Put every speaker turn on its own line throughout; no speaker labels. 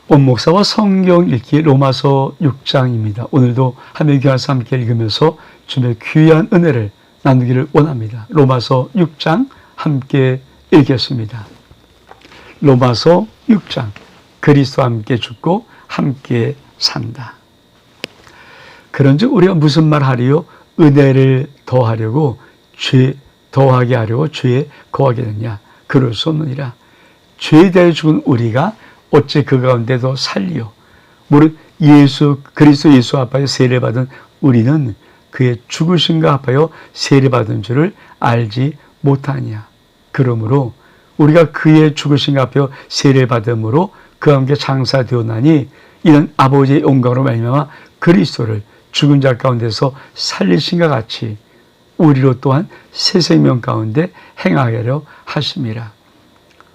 원목사와 성경 읽기 로마서 6장입니다. 오늘도 하며 귀하사 함께 읽으면서 주님의 귀한 은혜를 나누기를 원합니다. 로마서 6장 함께 읽겠습니다. 로마서 6장 그리스도와 함께 죽고 함께 산다. 그런즉 우리가 무슨 말 하리요? 은혜를 더하려고 더하게 하려고 죄에 거하게 되냐? 그럴 수 없느니라. 죄에 대해 죽은 우리가 어찌 그 가운데도 살리요? 무릇 그리스도 예수 앞하여 세례 받은 우리는 그의 죽으심과 합하여 세례 받은 줄을 알지 못하냐? 그러므로 우리가 그의 죽으심과 합하여 세례 받음으로 그와 함께 장사되었나니 이는 아버지의 영광으로 말미암아 그리스도를 죽은 자 가운데서 살리신과 같이 우리로 또한 새 생명 가운데 행하려 하심이라.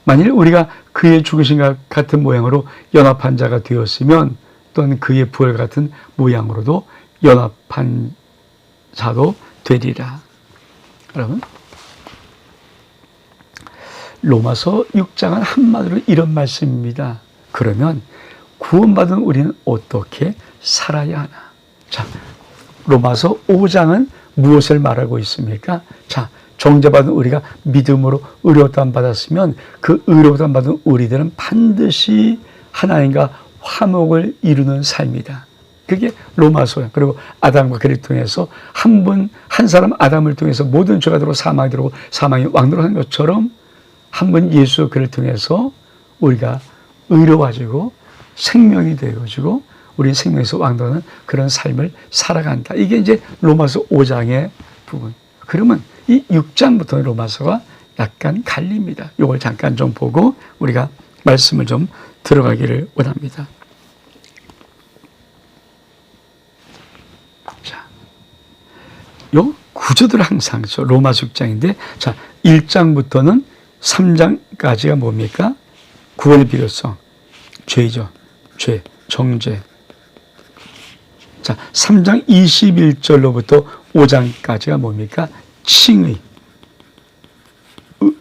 만일 우리가 그의 죽으심과 같은 모양으로 연합한 자가 되었으면 또한 그의 부활 같은 모양으로도 연합한 자도 되리라. 여러분, 로마서 6장은 한마디로 이런 말씀입니다. 그러면 구원받은 우리는 어떻게 살아야 하나? 자, 로마서 5장은 무엇을 말하고 있습니까? 자, 정죄받은 우리가 믿음으로 의롭다함 받았으면 그 의롭다함 받은 우리들은 반드시 하나님과 화목을 이루는 삶이다. 그게 로마서야. 그리고 아담과 그를 통해서 한 사람 아담을 통해서 모든 죄가 들어오고 사망이 들어오고 사망이 왕노릇한 것처럼 한 분 예수 그를 통해서 우리가 의로워지고 생명이 되어지고 우리 생명에서 왕도하는 그런 삶을 살아간다. 이게 이제 로마서 5장의 부분. 그러면 이 6장부터 로마서가 약간 갈립니다. 이걸 잠깐 좀 보고 우리가 말씀을 좀 들어가기를 원합니다. 자, 요 구조들은 항상 로마서 6장인데, 자, 1장부터는 3장까지가 뭡니까? 구원의 필요성, 죄죠. 죄, 정죄. 자, 3장 21절로부터 5장까지가 뭡니까? 칭의.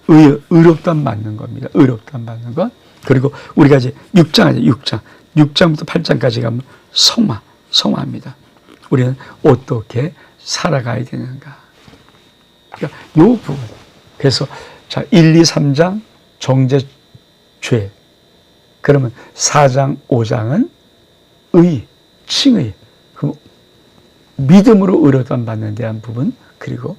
의롭다함 받는 겁니다. 의롭다함 받는 것. 그리고 우리가 이제 6장부터 8장까지 가면 성화입니다. 우리는 어떻게 살아가야 되는가. 그러니까 요 부분. 그래서 자, 1, 2, 3장 정죄, 죄. 그러면 4장, 5장은 칭의. 그럼 믿음으로 의롭다함 받는 대한 부분. 그리고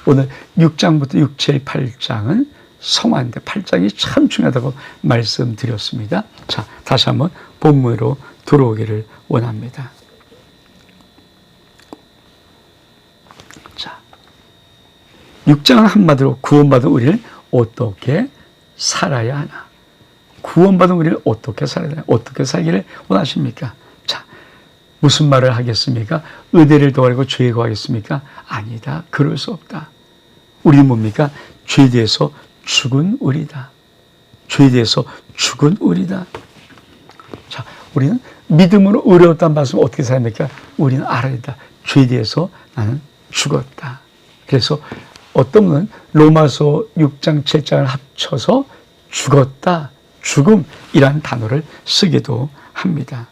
오늘 6장부터 6, 7, 8장은 성화인데 8장이 참 중요하다고 말씀드렸습니다. 자, 다시 한번 본문으로 들어오기를 원합니다. 자, 6장은 한마디로 구원받은 우리를 어떻게 살아야 하나? 구원받은 우리를 어떻게 살아야 하나? 어떻게 살기를 원하십니까? 자, 무슨 말을 하겠습니까? 의대를 더하고 죄에 거하겠습니까? 아니다. 그럴 수 없다. 우리는 뭡니까? 죄에 대해서 죽은 우리다. 죄에 대해서 죽은 우리다. 자, 우리는 믿음으로 의롭다함 받으면 어떻게 살입니까? 우리는 알아야 된다. 죄에 대해서 나는 죽었다. 그래서 어떤 분은 로마서 6장, 7장을 합쳐서 죽었다, 죽음이라는 단어를 쓰기도 합니다.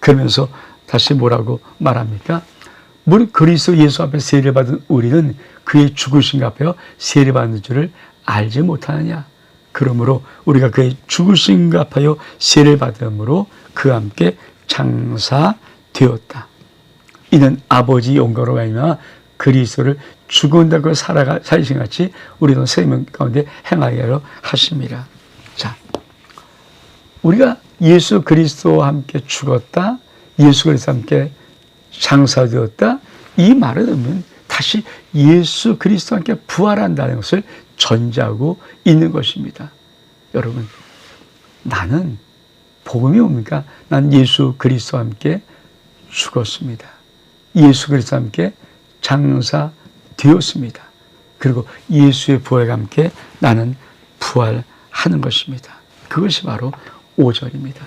그러면서 다시 뭐라고 말합니까? 무릇 그리스도 예수 앞에 세례받은 우리는 그의 죽으심과 합하여 세례받는 줄을 알지 못하느냐? 그러므로 우리가 그의 죽으심과 합하여 세례받음으로 그와 함께 장사되었다. 이는 아버지 영광으로 말미암아 그리스도를 죽은다고 살리신 같이 우리도 생명 가운데 행하여 하심이라. 자, 우리가 예수 그리스도와 함께 죽었다, 예수 그리스도와 함께 장사되었다, 이 말은 의미는 다시 예수 그리스도와 함께 부활한다는 것을 전제하고 있는 것입니다. 여러분, 나는 복음이 뭡니까? 난 예수 그리스도와 함께 죽었습니다. 예수 그리스도와 함께 장사되었습니다. 그리고 예수의 부활과 함께 나는 부활하는 것입니다. 그것이 바로 5절입니다.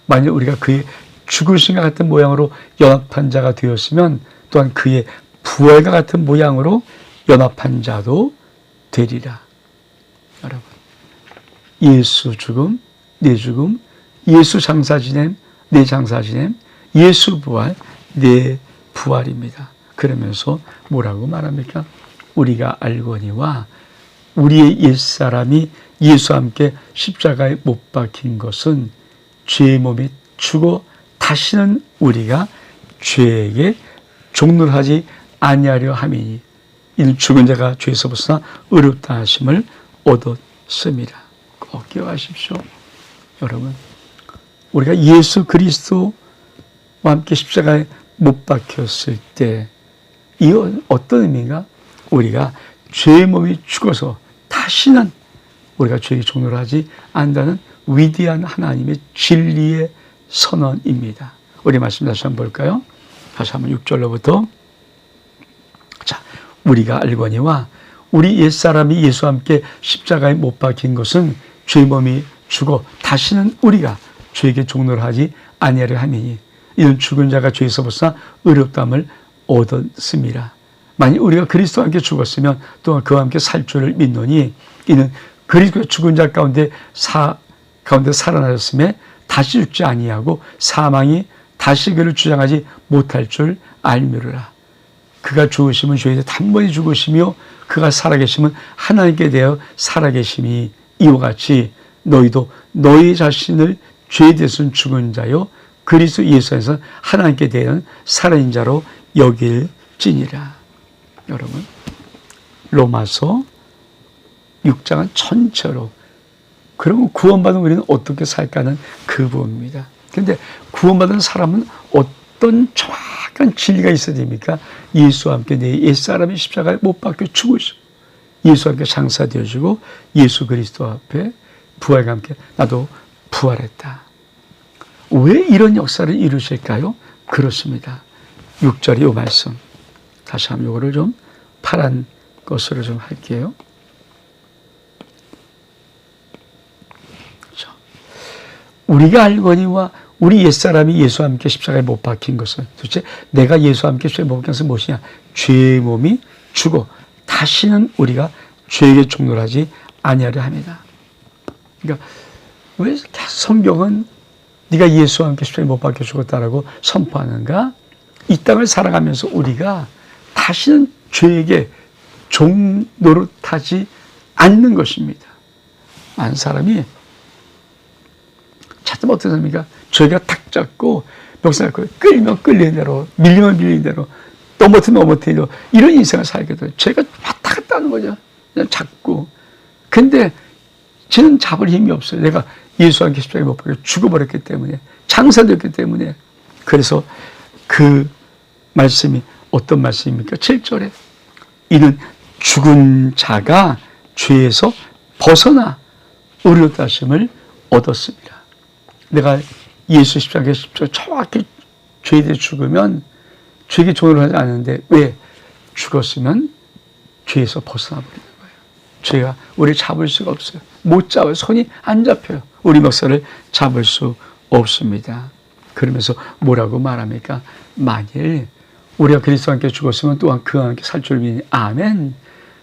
만약 우리가 그의 죽으심과 같은 모양으로 연합한 자가 되었으면 또한 그의 부활과 같은 모양으로 연합한 자도 되리라. 여러분, 예수 죽음, 내 죽음, 예수 장사 지냄, 내 장사 지냄, 예수 부활, 내 부활입니다. 그러면서 뭐라고 말합니까? 우리가 알거니와 우리의 옛사람이 예수와 함께 십자가에 못 박힌 것은 죄의 몸이 죽어 다시는 우리가 죄에게 종노를 하지 아니하려 함이니 이는 죽은 자가 죄에서 벗어나 의롭다 하심을 얻었습니다. 꼭 기억하십시오. 여러분, 우리가 예수 그리스도와 함께 십자가에 못 박혔을 때 이건 어떤 의미인가? 우리가 죄의 몸이 죽어서 다시는 우리가 죄의 종노를 하지 않는다는 위대한 하나님의 진리의 선언입니다. 우리 말씀 다시 한번 볼까요? 다시 한번 6절로부터. 자, 우리가 알거니와 우리 옛사람이 예수와 함께 십자가에 못 박힌 것은 죄의 몸이 죽어 다시는 우리가 죄에게 종노를 하지 아니하려 함이니 이는 죽은 자가 죄에서 벗어나 의롭다함을 얻었습니다. 만약 우리가 그리스도와 함께 죽었으면 또한 그와 함께 살 줄을 믿노니 이는 그리스도의 죽은 자 가운데 살아나셨음에 다시 죽지 아니하고 사망이 다시 그를 주장하지 못할 줄 알미르라. 그가 죽으심은 죄에서 단번에 죽으시며 그가 살아계심은 하나님께 대하여 살아계심이 이와 같이 너희도 너희 자신을 죄에 대해서는 죽은 자요 그리스도 예수 안에서 하나님께 대한 살아있는 자로 여길지니라. 여러분, 로마서 6장은 전체로 그러면 구원받은 우리는 어떻게 살까는 그 부분입니다. 그런데 구원받은 사람은 어떤 정확한 진리가 있어야 됩니까? 예수와 함께 내 옛사람이 십자가에 못 박혀 죽으시고 예수와 함께 장사되어지고 예수 그리스도 앞에 부활과 함께 나도 부활했다. 왜 이런 역사를 이루실까요? 그렇습니다. 6절이 이 말씀. 다시 한번 이거를 좀 파란 것으로 좀 할게요. 그렇죠. 우리가 알거니와 우리 옛사람이 예수와 함께 십자가에 못 박힌 것은 도대체 내가 예수와 함께 십자가에 못 박힌 것은 무엇이냐? 죄의 몸이 죽어 다시는 우리가 죄에게 종노를 하지 아니하려 합니다. 그러니까 왜 성경은 네가 예수와 함께 십자가에 못 박혀 죽었다라고 선포하는가? 이 땅을 살아가면서 우리가 다시는 죄에게 종노릇하지 않는 것입니다. 많은 사람이 찾으면 어떤 사람입니까? 죄가 탁 잡고 멱살 잡고 끌면 끌리는 대로 밀리면 밀리는 대로 넘어뜨리면 넘어뜨리는 대로 이런 인생을 살게 돼요. 죄가 왔다 갔다 하는 거죠. 그냥 잡고. 근데 쟤는 잡을 힘이 없어요. 내가 예수와 함께 십자가에 못 박혀 죽어버렸기 때문에 장사되었기 때문에. 그래서 그 말씀이 어떤 말씀입니까? 7절에 이는 죽은 자가 죄에서 벗어나 의롭다 하심을 얻었습니다. 내가 예수 십자가에 정확히 죄에 대해 죽으면 죄에게 종노를 하지 않는데 왜? 죽었으면 죄에서 벗어나 버리는 거예요. 죄가 우리를 잡을 수가 없어요. 못 잡아요. 손이 안 잡혀요. 우리 멱살을 잡을 수 없습니다. 그러면서 뭐라고 말합니까? 만일 우리가 그리스도와 함께 죽었으면 또한 그와 함께 살 줄 믿으니 아멘.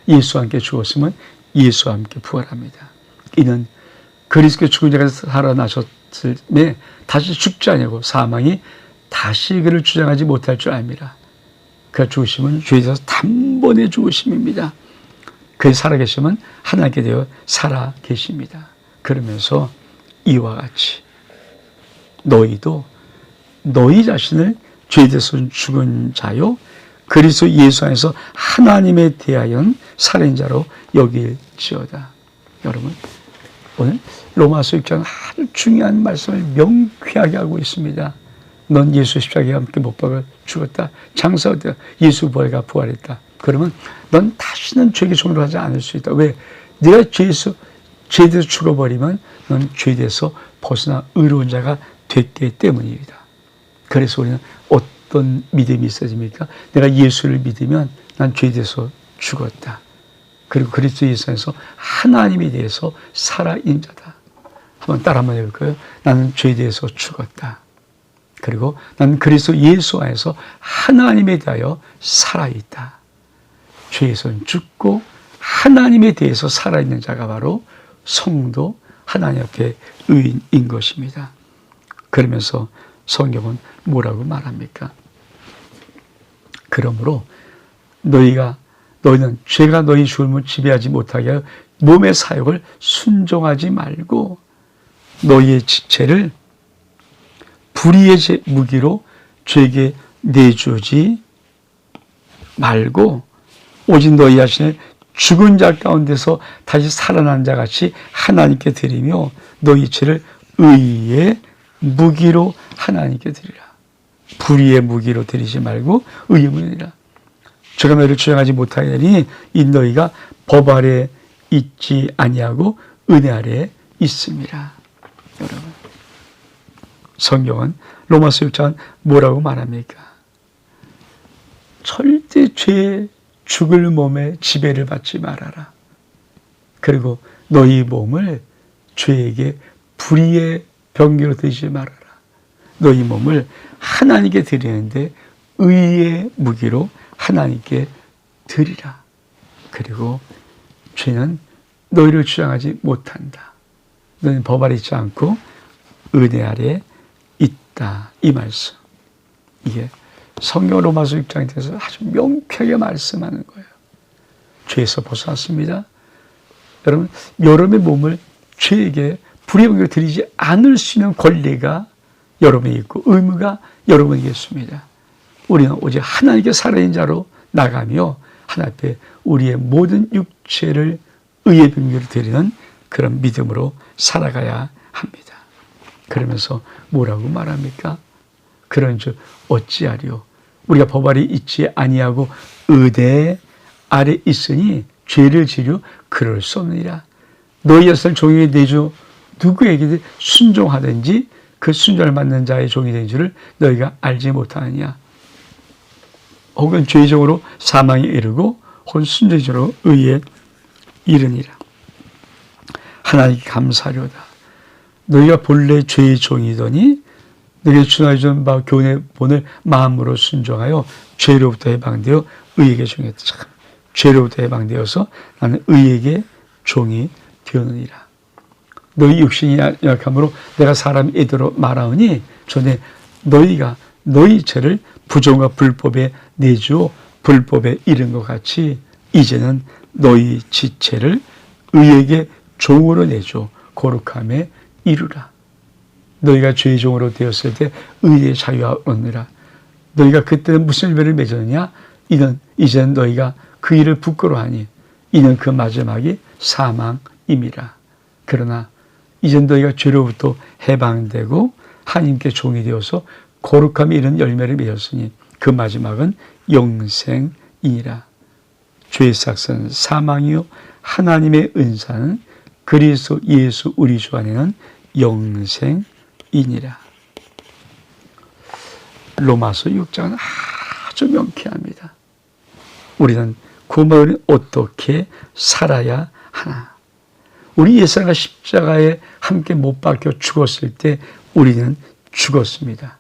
예수와 함께 죽었으면 예수와 함께 부활합니다. 이는 그리스도의 죽은 자가 살아나셨음에 다시 죽지 아니하고 사망이 다시 그를 주장하지 못할 줄 압니다. 그가 죽으심은 죄에서 단번에 죽으심입니다. 그의 살아계심은 하나님께 되어 살아계십니다. 그러면서 이와 같이 너희도 너희 자신을 죄에 대해서는 죽은 자요 그리스도 예수 안에서 하나님에 대하여 살인 자로 여길지어다. 여러분, 오늘 로마서 6장은 아주 중요한 말씀을 명쾌하게 하고 있습니다. 넌 예수 십자가에 함께 못 박아 죽었다. 장사되어 예수 부활과 부활했다. 그러면 넌 다시는 죄에게 종노를 하지 않을 수 있다. 왜? 네가 죄에 대해서 죽어버리면 넌 죄에 대해서 벗어나 의로운 자가 됐기 때문입니다. 그래서 우리는 어떤 믿음이 있어집니까? 내가 예수를 믿으면 난 죄에 대해서 죽었다. 그리고 그리스도 예수 안에서 하나님에 대해서 살아있는 자다. 한번 따라 한번 해볼까요? 나는 죄에 대해서 죽었다. 그리고 나는 그리스도 예수 안에서 하나님에 대하여 살아있다. 죄에서는 죽고 하나님에 대해서 살아있는 자가 바로 성도 하나님 앞에 의인인 것입니다. 그러면서 성경은 뭐라고 말합니까? 그러므로 너희는 죄가 너희 죽음을 지배하지 못하게 하여 몸의 사욕을 순종하지 말고 너희의 지체를 불의의 무기로 죄에게 내주지 말고 오직 너희 자신을 죽은 자 가운데서 다시 살아난 자 같이 하나님께 드리며 너희 죄를 의의 무기로 하나님께 드리라. 불의의 무기로 드리지 말고 의의 무기로 드리라. 죄가 너희를 주장하지 못하게 하리니 이 너희가 법 아래 있지 아니하고 은혜 아래 있음이라. 여러분, 성경은 로마서 6장은 뭐라고 말합니까? 절대 죄의 죽을 몸에 지배를 받지 말아라. 그리고 너희 몸을 죄에게 불의의 병기로 드리지 말아라. 너희 몸을 하나님께 드리는데 의의 무기로 하나님께 드리라. 그리고 죄는 너희를 주장하지 못한다. 너희는 법 아래 있지 않고 은혜 아래 있다. 이 말씀. 이게 성경 로마서 6장에 대해서 아주 명쾌하게 말씀하는 거예요. 죄에서 벗어났습니다. 여러분, 여러분의 몸을 죄에게 불의의 병기로 드리지 않을 수 있는 권리가 여러분이 있고 의무가 여러분에게 있습니다. 우리는 오직 하나님께 살아있는 자로 나가며 하나님 앞에 우리의 모든 육체를 의의 병기로 드리는 그런 믿음으로 살아가야 합니다. 그러면서 뭐라고 말합니까? 그런즉 어찌하리요? 우리가 법 아래 있지 아니하고 은혜 아래 있으니 죄를 지려 그럴 수 없느니라. 너희 자신을 종에게 내줘 누구에게 순종하든지 그 순종을 받는 자의 종이 된 줄을 너희가 알지 못하느냐. 혹은 죄종으로 사망에 이르고 혹은 순종으로 의에 이르니라. 하나님께 감사하려다. 너희가 본래 죄의 종이더니 너희가 주나에 준 바 교훈의 본을 마음으로 순종하여 죄로부터 해방되어 의에게 종이 되었다. 참, 죄로부터 해방되어서 나는 의에게 종이 되었느니라. 너희 육신이 약함으로 내가 사람 이대로 말하오니 전에 너희가 너희 죄를 부정과 불법에 내주어 불법에 이른 것 같이 이제는 너희 지체를 의에게 종으로 내줘 거룩함에 이루라. 너희가 죄의 종으로 되었을 때 의의 자유가 얻느라. 너희가 그때는 무슨 열매를 맺었느냐? 이제는 너희가 그 일을 부끄러워하니 이는 그 마지막이 사망임이라. 그러나 이젠 너희가 죄로부터 해방되고 하나님께 종이 되어서 거룩함에 이른 열매를 맺었으니 그 마지막은 영생이니라. 죄의 삭은 사망이요 하나님의 은사는 그리스도 예수 우리 주 안에는 영생이니라. 로마서 6장은 아주 명쾌합니다. 우리는 구원을 어떻게 살아야 하나? 우리 예수가 십자가에 함께 못 박혀 죽었을 때 우리는 죽었습니다.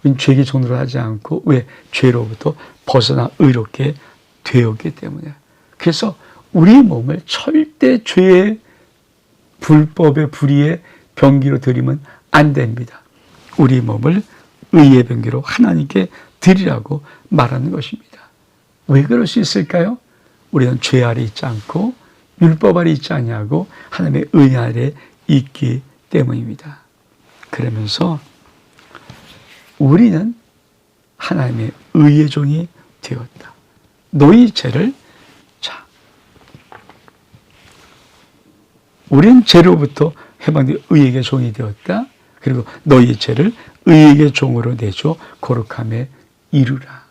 우리는 죄의 종로를 하지 않고 왜? 죄로부터 벗어나 의롭게 되었기 때문에. 그래서 우리 몸을 절대 죄의 불법의 불의의 병기로 드리면 안 됩니다. 우리 몸을 의의 병기로 하나님께 드리라고 말하는 것입니다. 왜 그럴 수 있을까요? 우리는 죄 아래 있지 않고 율법 아래 있지 아니하고 하나님의 은혜 아래 있기 때문입니다. 그러면서 우리는 하나님의 의의 종이 되었다. 너희 죄를 우리는 죄로부터 해방되어 의에게 종이 되었다. 그리고 너희 죄를 의에게 종으로 내줘 거룩함에 이루라.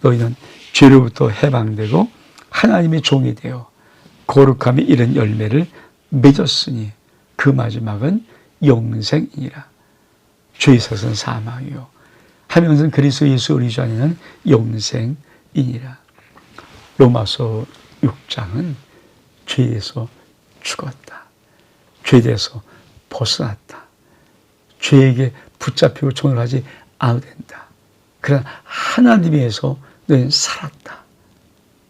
너희는 죄로부터 해방되고 하나님의 종이 되어 거룩함에 이른 열매를 맺었으니 그 마지막은 영생이니라. 죄의 삭은 사망이요 하면서 그리스도 예수 우리 주 안에는 영생이니라. 로마서 6장은 죄에서 죽었다. 죄에서 벗어났다. 죄에게 붙잡히고 종을하지 않아도 된다. 그러나 하나님에서 너희는 살았다.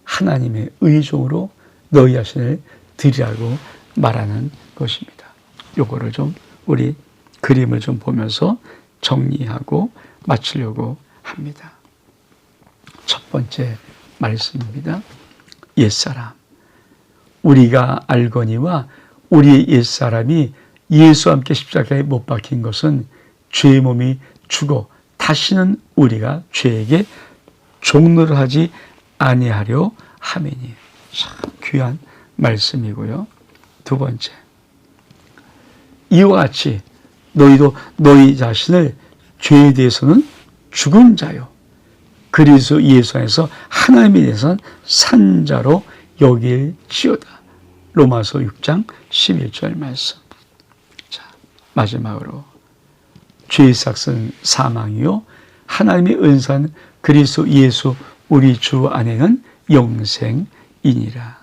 하나님의 의종으로 너희 자신을 드리라고 말하는 것입니다. 요거를 좀 우리 그림을 좀 보면서 정리하고 마치려고 합니다. 첫 번째 말씀입니다. 옛사람. 우리가 알거니와 우리의 옛사람이 예수와 함께 십자가에 못 박힌 것은 죄의 몸이 죽어 다시는 우리가 죄에게 종노를 하지 아니하려 함이니. 참 귀한 말씀이고요. 두 번째, 이와 같이 너희도 너희 자신을 죄에 대해서는 죽은 자요 그리스도 예수 안에서 하나님에 대해서는 산 자로 여길지어다. 로마서 6장 11절 말씀. 자, 마지막으로 죄의 삭은 사망이요 하나님의 은사는 그리스도 예수 우리 주 안에는 영생이니라.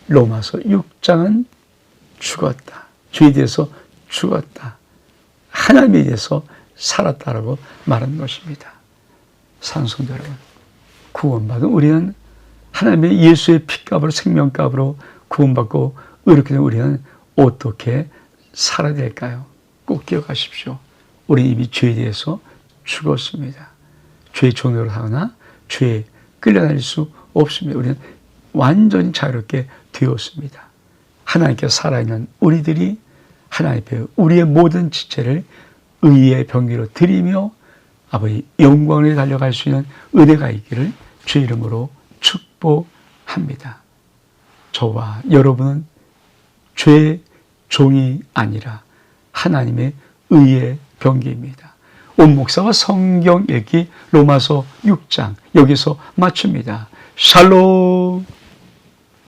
로마서 6장은 죽었다. 죄에 대해서 죽었다. 하나님에 대해서 살았다라고 말하는 것입니다. 산성도 여러분, 구원받은 우리는 하나님의 예수의 피값으로 생명값으로 구원받고 이렇게 된 우리는 어떻게 살아야 될까요? 꼭 기억하십시오. 우리는 이미 죄에 대해서 죽었습니다. 죄의 종노릇 하거나 죄에 끌려다닐 수 없습니다. 우리는 완전히 자유롭게 되었습니다. 하나님께 살아있는 우리들이 하나님 앞에 우리의 모든 지체를 의의 병기로 드리며 아버지 영광을 달려갈 수 있는 은혜가 있기를 주의 이름으로 축복합니다. 저와 여러분은 죄의 종이 아니라 하나님의 의의 병기입니다. 온 목사와 성경 읽기 로마서 6장 여기서 마칩니다. 샬롬.